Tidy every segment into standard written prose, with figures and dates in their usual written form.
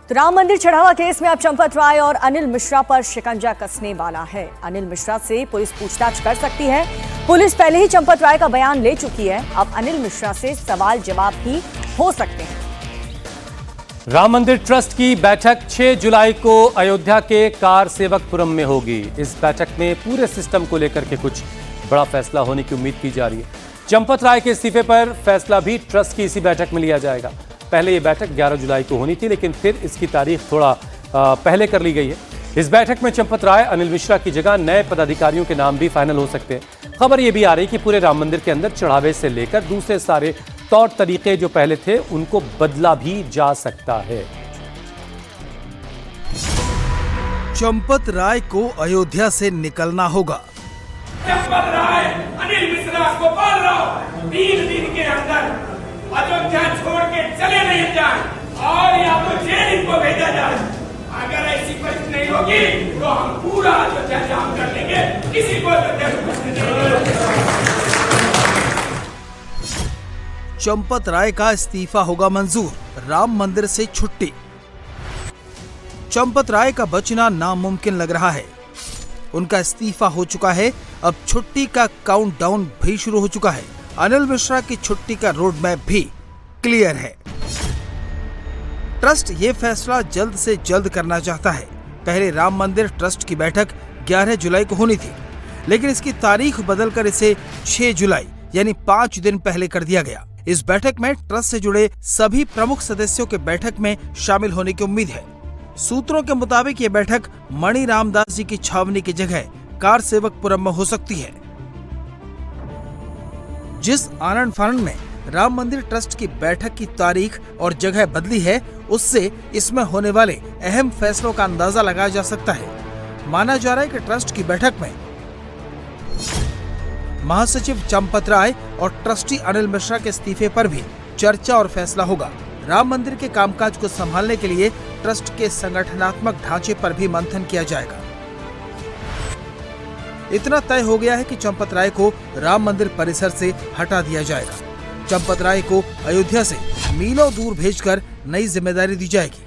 तो राम मंदिर चढ़ावा केस में अब चंपत राय और अनिल मिश्रा पर शिकंजा कसने वाला है। अनिल मिश्रा से पुलिस पूछताछ कर सकती है। पुलिस पहले ही चंपत राय का बयान ले चुकी है। अब अनिल मिश्रा से सवाल जवाब भी हो सकते हैं। राम मंदिर ट्रस्ट की बैठक 6 जुलाई को अयोध्या के कार सेवकपुरम में होगी। इस बैठक में पूरे सिस्टम को लेकर के कुछ बड़ा फैसला होने की उम्मीद की जा रही है। चंपत राय के इस्तीफे पर फैसला भी ट्रस्ट की इसी बैठक में लिया जाएगा। पहले ये बैठक 11 जुलाई को होनी थी, लेकिन फिर इसकी तारीख थोड़ा पहले कर ली गई है। इस बैठक में चंपत राय, अनिल मिश्रा की जगह नए पदाधिकारियों के नाम भी फाइनल हो सकते हैं। खबर ये भी आ रही कि पूरे राम मंदिर के अंदर चढ़ावे से लेकर दूसरे सारे तौर तरीके जो पहले थे उनको बदला भी जा सकता है। चंपत राय को अयोध्या से निकलना होगा। चंपत राय, अनिल मिश्रा, गोपाल राव 3 दिन के अंदर अयोध्या छोड़ के चले नहीं जाए और या तो जेल इनको भेजा जाए। अगर ऐसी परिस्थिति नहीं होगी तो हम पूरा अयोध्या जाम कर लेंगे, किसी को अयोध्या से कुछ नहीं। चंपत राय का इस्तीफा होगा मंजूर, राम मंदिर से छुट्टी। चंपत राय का बचना नामुमकिन लग रहा है। उनका इस्तीफा हो चुका है, अब छुट्टी का काउंटडाउन भी शुरू हो चुका है। अनिल मिश्रा की छुट्टी का रोड मैप भी क्लियर है। ट्रस्ट ये फैसला जल्द से जल्द करना चाहता है। पहले राम मंदिर ट्रस्ट की बैठक 11 जुलाई को होनी थी, लेकिन इसकी तारीख बदलकर इसे 6 जुलाई यानी 5 दिन पहले कर दिया गया। इस बैठक में ट्रस्ट से जुड़े सभी प्रमुख सदस्यों के बैठक में शामिल होने की उम्मीद है। सूत्रों के मुताबिक ये बैठक मणि रामदास जी की छावनी की जगह कार सेवकपुरम में हो सकती है। जिस आनंद फानंद में राम मंदिर ट्रस्ट की बैठक की तारीख और जगह बदली है, उससे इसमें होने वाले अहम फैसलों का अंदाजा लगाया जा सकता है। माना जा रहा है कि ट्रस्ट की बैठक में महासचिव चंपत राय और ट्रस्टी अनिल मिश्रा के इस्तीफे पर भी चर्चा और फैसला होगा। राम मंदिर के कामकाज को संभालने के लिए ट्रस्ट के संगठनात्मक ढांचे पर भी मंथन किया जाएगा। इतना तय हो गया है कि चंपत राय को राम मंदिर परिसर से हटा दिया जाएगा। चंपत राय को अयोध्या से मीलों दूर भेजकर नई जिम्मेदारी दी जाएगी।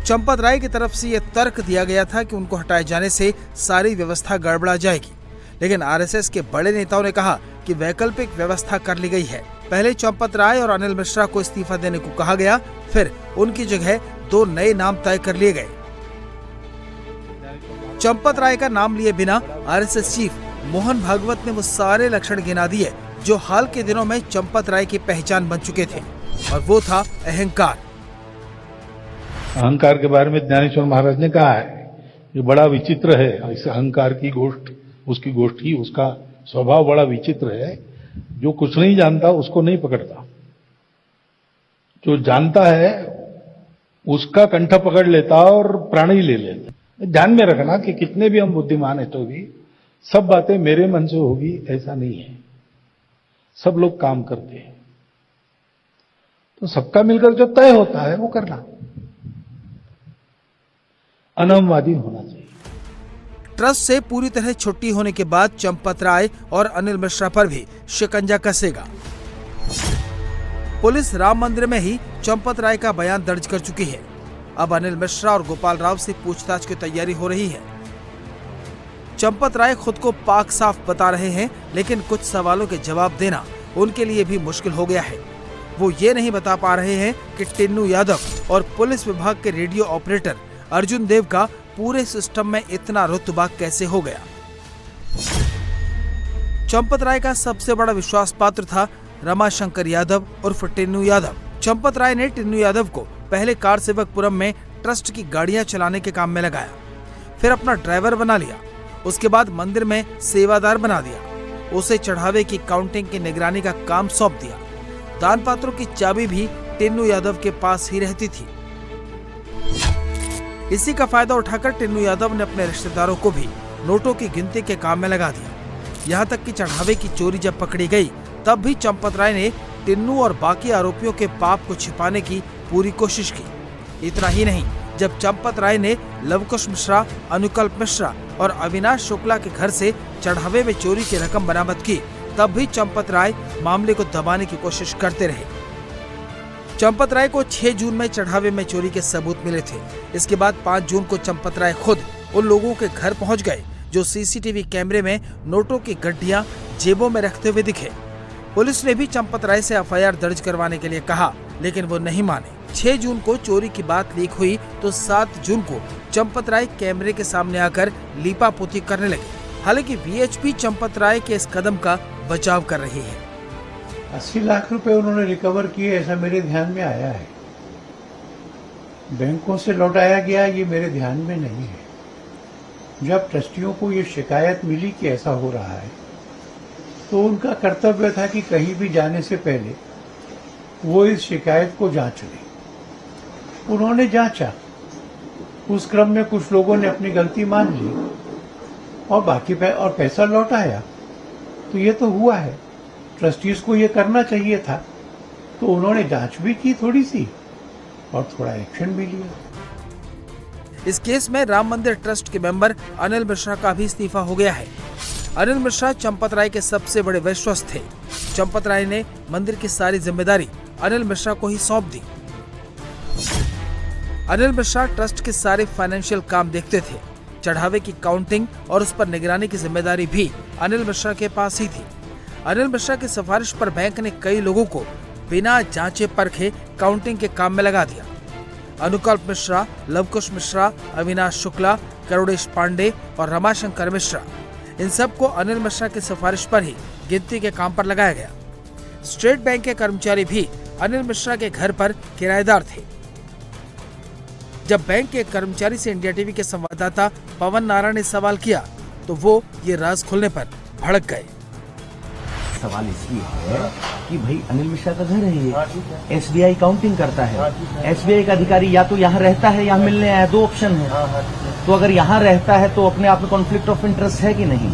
चंपत राय की तरफ से यह तर्क दिया गया था कि उनको हटाए जाने से सारी व्यवस्था गड़बड़ा जाएगी, लेकिन आरएसएस के बड़े नेताओं ने कहा कि वैकल्पिक व्यवस्था कर ली गई है। पहले चंपत राय और अनिल मिश्रा को इस्तीफा देने को कहा गया, फिर उनकी जगह 2 नए नाम तय कर लिए गए। चंपत राय का नाम लिए बिना आरएसएस चीफ मोहन भागवत ने वो सारे लक्षण गिना दिए जो हाल के दिनों में चंपत राय की पहचान बन चुके थे, और वो था अहंकार। अहंकार के बारे में ज्ञानेश्वर महाराज ने कहा है ये बड़ा विचित्र है। इस अहंकार की उसकी गोष्ठी, उसका स्वभाव बड़ा विचित्र है। जो कुछ नहीं जानता उसको नहीं पकड़ता, जो जानता है उसका कंठ पकड़ लेता और प्राण ही ले लेता। ध्यान में रखना कि कितने भी हम बुद्धिमान है तो भी सब बातें मेरे मन से होगी ऐसा नहीं है। सब लोग काम करते हैं, तो सबका मिलकर जो तय होता है वो करना, अनहमवादी होना चाहिए। ट्रस्ट से पूरी तरह छुट्टी होने के बाद चंपत राय और अनिल मिश्रा पर भी शिकंजा कसेगा। पुलिस राम मंदिर में ही चंपत राय का बयान दर्ज कर चुकी है। अब अनिल मिश्रा और गोपाल राव से पूछताछ की तैयारी हो रही है। चंपत राय खुद को पाक साफ बता रहे हैं, लेकिन कुछ सवालों के जवाब देना उनके लिए भी मुश्किल हो गया है। वो ये नहीं बता पा रहे हैं कि टिन्नू यादव और पुलिस विभाग के रेडियो ऑपरेटर अर्जुन देव का पूरे सिस्टम में इतना रुतबा कैसे हो गया। चंपत राय का सबसे बड़ा विश्वास पात्र था रमाशंकर यादव उर्फ टिन्नू यादव। चंपत राय ने टिन्नू यादव को पहले कार सेवकपुरम में ट्रस्ट की गाड़ियां चलाने के काम में लगाया, फिर अपना ड्राइवर बना लिया। उसके बाद मंदिर में सेवादार बना दिया। उसे चढ़ावे की काउंटिंग की निगरानी का काम सौंप दिया। दान पात्रों की चाबी भी टिन्नू यादव के पास ही रहती थी। इसी का फायदा उठाकर टिन्नू यादव ने अपने रिश्तेदारों को भी नोटों की गिनती के काम में लगा दिया। यहाँ तक कि चढ़ावे की चोरी जब पकड़ी गई, तब भी चंपत राय ने टिन्नू और बाकी आरोपियों के पाप को छिपाने की पूरी कोशिश की। इतना ही नहीं, जब चंपत राय ने लवकुश मिश्रा, अनुकल्प मिश्रा और अविनाश शुक्ला के घर से चढ़ावे में चोरी की रकम बरामद की, तब भी चंपत राय मामले को दबाने की कोशिश करते रहे। चंपत राय को 6 जून में चढ़ावे में चोरी के सबूत मिले थे। इसके बाद 5 जून को चंपत राय खुद उन लोगों के घर पहुंच गए जो सीसीटीवी कैमरे में नोटों की गड्ढियां जेबों में रखते हुए दिखे। पुलिस ने भी चंपत राय से एफआईआर दर्ज करवाने के लिए कहा, लेकिन वो नहीं माने। 6 जून को चोरी की बात लीक हुई तो 7 जून को चंपत राय कैमरे के सामने आकर लीपापोती करने लगे। हालांकि वीएचपी चंपत राय के इस कदम का बचाव कर रही है। 80 लाख रुपए उन्होंने रिकवर किए, ऐसा मेरे ध्यान में आया है। बैंकों से लौटाया गया, ये मेरे ध्यान में नहीं है। जब ट्रस्टियों को ये शिकायत मिली कि ऐसा हो रहा है, तो उनका कर्तव्य था कि कहीं भी जाने से पहले वो इस शिकायत को जांच लें। उन्होंने जांचा, उस क्रम में कुछ लोगों ने अपनी गलती मान ली और बाकी और पैसा लौटाया, तो ये तो हुआ है। ट्रस्टीज को ये करना चाहिए था, तो उन्होंने जांच भी की थोड़ी सी और थोड़ा एक्शन भी लिया। इस केस में राम मंदिर ट्रस्ट के मेंबर अनिल मिश्रा का भी इस्तीफा हो गया है। अनिल मिश्रा चंपत राय के सबसे बड़े विश्वस्त थे। चंपत राय ने मंदिर की सारी जिम्मेदारी अनिल मिश्रा को ही सौंप दी। अनिल मिश्रा ट्रस्ट के सारे फाइनेंशियल काम देखते थे। चढ़ावे की काउंटिंग और उस पर निगरानी की जिम्मेदारी भी अनिल मिश्रा के पास ही थी। अनिल मिश्रा की सिफारिश पर बैंक ने कई लोगों को बिना जांचे परखे काउंटिंग के काम में लगा दिया। अनुकल्प मिश्रा, लवकुश मिश्रा, अविनाश शुक्ला, करुणेश पांडे और रमाशंकर मिश्रा, इन सबको अनिल मिश्रा की सिफारिश पर ही गिनती के काम पर लगाया गया। स्टेट बैंक के कर्मचारी भी अनिल मिश्रा के घर पर किराएदार थे। जब बैंक के कर्मचारी से इंडिया टीवी के संवाददाता पवन नारायण ने सवाल किया, तो वो ये राज खोलने पर भड़क गए। सवाल इसलिए है कि भाई अनिल मिश्रा का घर है ये, एसबीआई काउंटिंग करता है। एसबीआई का अधिकारी या तो यहाँ रहता है या मिलने आया, 2 ऑप्शन है। तो अगर यहाँ रहता है तो अपने आप में कॉन्फ्लिक्ट ऑफ इंटरेस्ट है कि नहीं?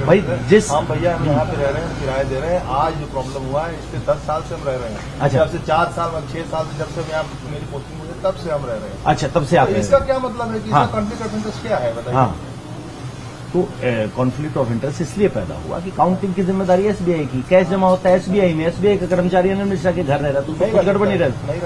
भाई जिस हम भैया हम यहाँ पे रह रहे हैं, किराए दे रहे हैं। आज जो प्रॉब्लम हुआ है इससे 10 साल से हम रह रहे हैं। अच्छा, जब से 4 साल 6 साल से जब से मैं मेरी पोस्टिंग हुई तब से हम रह रहे हैं। अच्छा, तब से आप इसका क्या मतलब है कि इसका कॉन्फ्लिक्ट ऑफ इंटरेस्ट क्या है बताइए? हाँ, तो कॉन्फ्लिक्ट ऑफ इंटरेस्ट इसलिए पैदा हुआ कि काउंटिंग की जिम्मेदारी एसबीआई की, कैश जमा होता है एसबीआई में, एसबीआई का कर्मचारी अनिल मिश्रा के घर रह रहा, तो कुछ गड़बड़ नहीं रहता।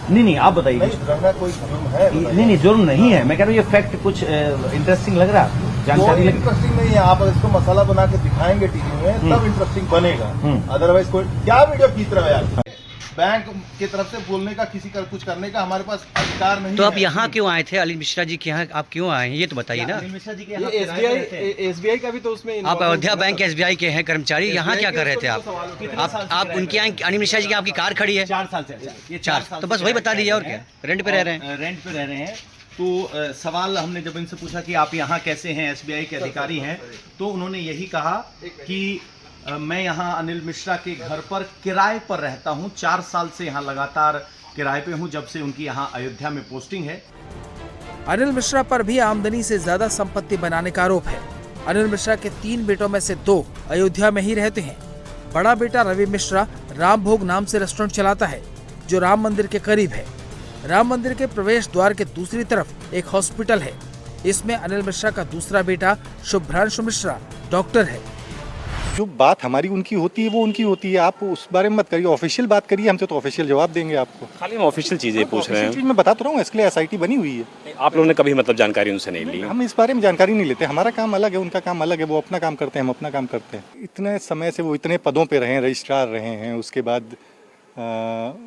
नहीं, आप बताइए। कोई जुर्म है? नहीं, जुर्म नहीं है। मैं कह रहा हूँ ये फैक्ट कुछ इंटरेस्टिंग लग रहा है, जानकारी लग। इंटरेस्टिंग नहीं है। आप इसको मसाला बना के दिखाएंगे टीवी में तब इंटरेस्टिंग बनेगा, अदरवाइज कोई क्या वीडियो खींच रहा है यार। बैंक की तरफ से बोलने का, किसी का कुछ करने का हमारे पास अधिकार नहीं है। तो आप यहाँ क्यों आए थे? अनिल मिश्रा जी के यहाँ आप क्यों आए हैं, ये तो बताइए ना। अनिल मिश्रा जी के एसबीआई का भी तो उसमें आप अयोध्या बैंक एसबीआई के हैं कर्मचारी, यहाँ क्या कर रहे थे आप उनके यहाँ अनिल मिश्रा जी की आपकी कार खड़ी है 4 साल से। ये 4 तो बस वही बता दीजिए, और क्या रेंट पे रह रहे हैं? रेंट पे रह रहे हैं। तो सवाल हमने जब इनसे पूछा कि आप यहाँ कैसे हैं, एसबीआई के अधिकारी हैं, तो उन्होंने यही कहा कि मैं यहाँ अनिल मिश्रा के घर पर किराए पर रहता हूँ। 4 साल से यहाँ लगातार किराए पे हूँ, जब से उनकी यहाँ अयोध्या में पोस्टिंग है। अनिल मिश्रा पर भी आमदनी से ज्यादा संपत्ति बनाने का आरोप है। अनिल मिश्रा के 3 बेटों में से 2 अयोध्या में ही रहते हैं। बड़ा बेटा रवि मिश्रा राम भोग नाम से रेस्टोरेंट चलाता है, जो राम मंदिर के करीब है। राम मंदिर के प्रवेश द्वार के दूसरी तरफ एक हॉस्पिटल है। इसमें अनिल मिश्रा का दूसरा बेटा शुभ्रांशु मिश्रा डॉक्टर है। जो बात हमारी उनकी होती है वो उनकी होती है, आप उस बारे में मत करिए, ऑफिशियल बात करिए हमसे, तो ऑफिशियल जवाब देंगे आपको। खाली हम ऑफिशियल चीजें पूछ रहे हैं। मैं बता तो रहा हूँ, इसके लिए एसआईटी बनी हुई है। आप लोगों ने कभी मतलब जानकारी उनसे नहीं ली? हम इस बारे में जानकारी नहीं लेते, हमारा काम अलग है, उनका काम अलग है। वो अपना काम करते हैं, हम अपना काम करते हैं। इतने समय से वो इतने पदों पे रहे हैं, रजिस्ट्रार रहे हैं, उसके बाद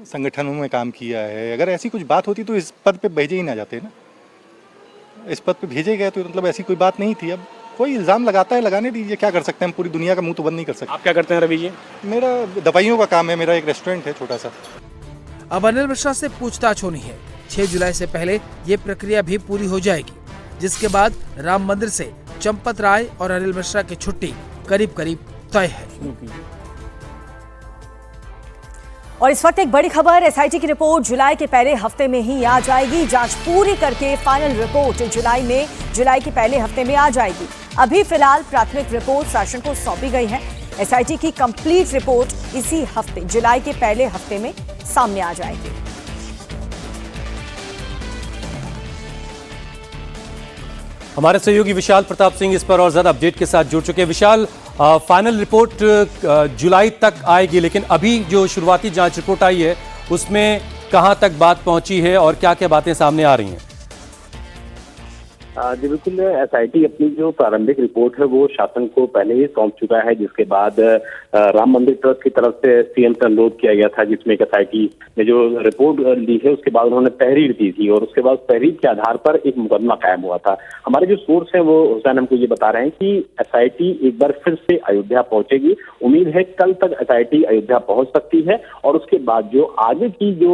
संगठनों में काम किया है। अगर ऐसी कुछ बात होती तो इस पद पे भेजे ही ना जाते ना। इस पद पे भेजे गए तो मतलब ऐसी कोई बात नहीं थी। अब कोई इल्ज़ाम लगाता है, लगाने दीजिए, क्या कर सकते हैं हम, पूरी दुनिया का मुंह तो बंद नहीं कर सकते। आप क्या करते हैं रवि जी? मेरा दवाइयों का काम है, मेरा एक रेस्टोरेंट है छोटा सा। अब अनिल मिश्रा से पूछताछ होनी है। 6 जुलाई से पहले ये प्रक्रिया भी पूरी हो जाएगी, जिसके बाद राम मंदिर से चंपत राय और अनिल मिश्रा की छुट्टी करीब करीब तय है। और इस वक्त एक बड़ी खबर, एसआईटी की रिपोर्ट जुलाई के पहले हफ्ते में ही आ जाएगी। जांच पूरी करके फाइनल रिपोर्ट जुलाई के पहले हफ्ते में आ जाएगी। अभी फिलहाल प्राथमिक रिपोर्ट शासन को सौंपी गई है। एसआईटी की कंप्लीट रिपोर्ट इसी हफ्ते, जुलाई के पहले हफ्ते में सामने आ जाएगी। हमारे सहयोगी विशाल प्रताप सिंह इस पर और ज्यादा अपडेट के साथ जुड़ चुके हैं। विशाल, फाइनल रिपोर्ट जुलाई तक आएगी, लेकिन अभी जो शुरुआती जांच रिपोर्ट आई है उसमें कहां तक बात पहुंची है और क्या क्या बातें सामने आ रही हैं? जी बिल्कुल, एसआईटी अपनी जो प्रारंभिक रिपोर्ट है वो शासन को पहले ही सौंप चुका है, जिसके बाद राम मंदिर ट्रस्ट की तरफ से सीएम से अनुरोध किया गया था, जिसमें एसआईटी ने जो रिपोर्ट ली है उसके बाद उन्होंने तहरीर दी थी और उसके बाद तहरीर के आधार पर एक मुकदमा कायम हुआ था। हमारे जो सोर्स हैं वो हुसैन हमको ये बता रहे हैं कि एसआईटी एक बार फिर से अयोध्या पहुंचेगी। उम्मीद है कल तक एसआईटी अयोध्या पहुंच सकती है और उसके बाद जो आगे की जो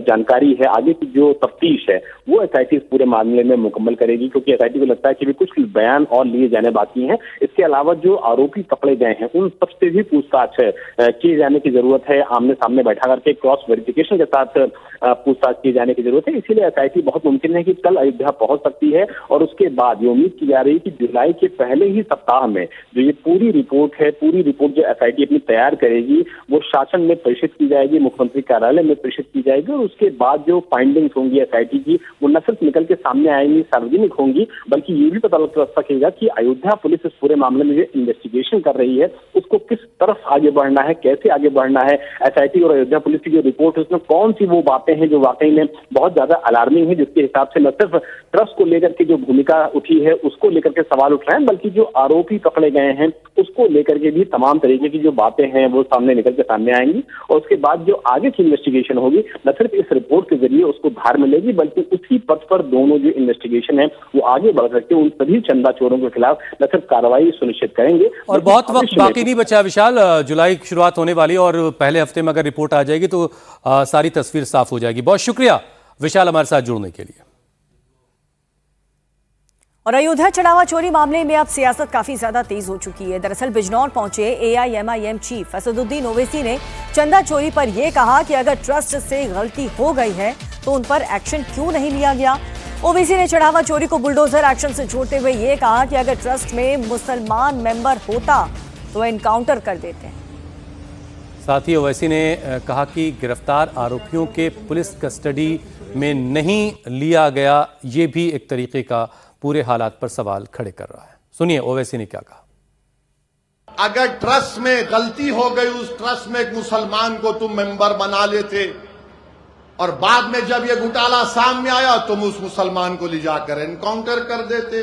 जानकारी है, आगे की जो तफ्तीश है वो एसआईटी इस पूरे मामले में मुकम्मल करेगी, क्योंकि एसआईटी को लगता है कि भी कुछ बयान और लिए जाने बाकी हैं। इसके अलावा जो आरोपी पकड़े गए हैं उन सबसे भी पूछताछ किए जाने की जरूरत है, आमने सामने बैठा करके क्रॉस वेरिफिकेशन के साथ पूछताछ किए जाने की जरूरत है। इसीलिए एसआईटी बहुत मुमकिन है कि कल अयोध्या पहुंच सकती है और उसके बाद ये उम्मीद की जा रही है कि जुलाई के पहले ही सप्ताह में जो ये पूरी रिपोर्ट है, पूरी रिपोर्ट जो एसआईटी अपनी तैयार करेगी वो शासन में प्रेषित की जाएगी, मुख्यमंत्री कार्यालय में प्रेषित की जाएगी और उसके बाद जो फाइंडिंग्स होंगी एसआईटी की वो न सिर्फ निकल के सामने आएंगी, सार्वजनिक होंगी, बल्कि ये भी पता लग सकेगा कि अयोध्या पुलिस इस पूरे मामले में जो इन्वेस्टिगेशन कर रही है उसको किस तरफ आगे बढ़ना है, कैसे आगे बढ़ना है। एसआईटी और अयोध्या पुलिस की जो रिपोर्ट है उसमें कौन सी वो बातें हैं जो वाकई में बहुत ज्यादा अलार्मिंग है, जिसके हिसाब से न सिर्फ ट्रस्ट को लेकर के जो भूमिका उठी है उसको लेकर के सवाल उठ रहे हैं, बल्कि जो आरोपी पकड़े गए हैं उसको लेकर के भी तमाम तरीके की जो बातें हैं वो सामने निकल के सामने आएंगी और उसके बाद जो आगे की इन्वेस्टिगेशन होगी न सिर्फ इस रिपोर्ट के जरिए उसको धार मिलेगी, बल्कि उसी पथ पर दोनों जो इन्वेस्टिगेशन है वो आगे बढ़ सकते हैं। उन सभी चंदा चोरों के खिलाफ न सिर्फ कार्रवाई सुनिश्चित करेंगे। और बहुत वक्त बाकी नहीं बचा विशाल, जुलाई की शुरुआत होने वाली और पहले हफ्ते में अगर रिपोर्ट आ जाएगी तो सारी तस्वीर साफ हो जाएगी। बहुत शुक्रिया विशाल हमारे साथ जुड़ने के लिए। और अयोध्या चढ़ावा चोरी मामले में अब सियासत काफी ज्यादा तेज हो चुकी है। दरअसल बिजनौर पहुंचे एआईएमआईएम चीफ असदुद्दीन ओवैसी ने चंदा चोरी पर यह कहा कि अगर ट्रस्ट से गलती हो गई है तो उन पर एक्शन क्यों नहीं लिया गया। ओवैसी ने चढ़ावा चोरी को बुलडोजर एक्शन से जोड़ते हुए यह कहा कि अगर ट्रस्ट में मुसलमान मेंबर होता तो एनकाउंटर कर देते हैं। साथ ही ओवैसी ने कहा कि गिरफ्तार आरोपियों के पुलिस कस्टडी में नहीं लिया गया, ये भी एक तरीके का पूरे हालात पर सवाल खड़े कर रहा है। सुनिए ओवैसी ने क्या कहा। अगर ट्रस्ट में गलती हो गई, उस ट्रस्ट में एक मुसलमान को तुम मेंबर बना लेते और बाद में जब ये घोटाला सामने आया तुम उस मुसलमान को ले जाकर एनकाउंटर कर देते,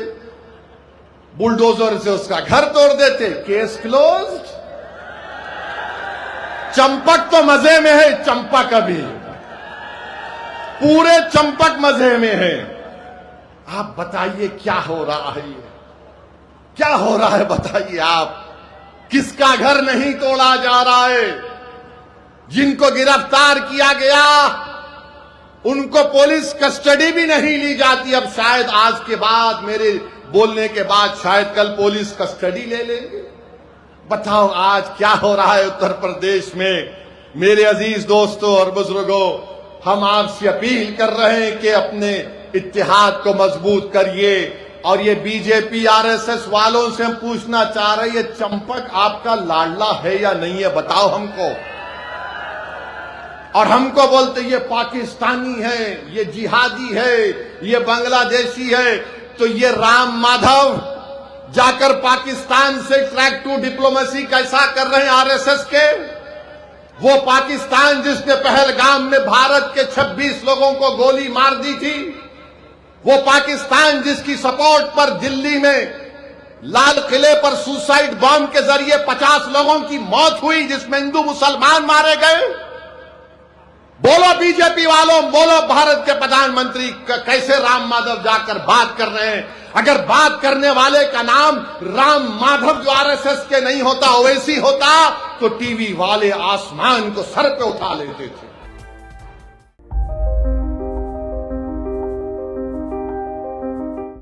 बुलडोजर से उसका घर तोड़ देते, केस क्लोज्ड। चंपक तो मजे में है, चंपक अभी पूरे चंपक मजे में है। आप बताइए क्या हो रहा है, क्या हो रहा है बताइए आप। किसका घर नहीं तोड़ा जा रहा है, जिनको गिरफ्तार किया गया उनको पुलिस कस्टडी भी नहीं ली जाती। अब शायद आज के बाद, मेरे बोलने के बाद शायद कल पुलिस कस्टडी ले लेंगे। बताओ आज क्या हो रहा है उत्तर प्रदेश में। मेरे अजीज दोस्तों और बुजुर्गों, हम आपसे अपील कर रहे हैं कि अपने इत्तेहाद को मजबूत करिए। और ये बीजेपी आरएसएस वालों से हम पूछना चाह रहे हैं, ये चंपक आपका लाडला है या नहीं है, बताओ हमको। और हमको बोलते ये पाकिस्तानी है, ये जिहादी है, ये बांग्लादेशी है, तो ये राम माधव जाकर पाकिस्तान से ट्रैक टू डिप्लोमेसी कैसा कर रहे हैं आरएसएस के। वो पाकिस्तान जिसने पहलगाम में भारत के 26 लोगों को गोली मार दी थी, वो पाकिस्तान जिसकी सपोर्ट पर दिल्ली में लाल किले पर सुसाइड बॉम्ब के जरिए 50 लोगों की मौत हुई, जिसमें हिंदू मुसलमान मारे गए। बोलो बीजेपी वालों, बोलो भारत के प्रधानमंत्री कैसे राम माधव जाकर बात कर रहे हैं। अगर बात करने वाले का नाम राम माधव जो आरएसएस के नहीं होता, ओवैसी होता, तो टीवी वाले आसमान को सर पे उठा लेते थे।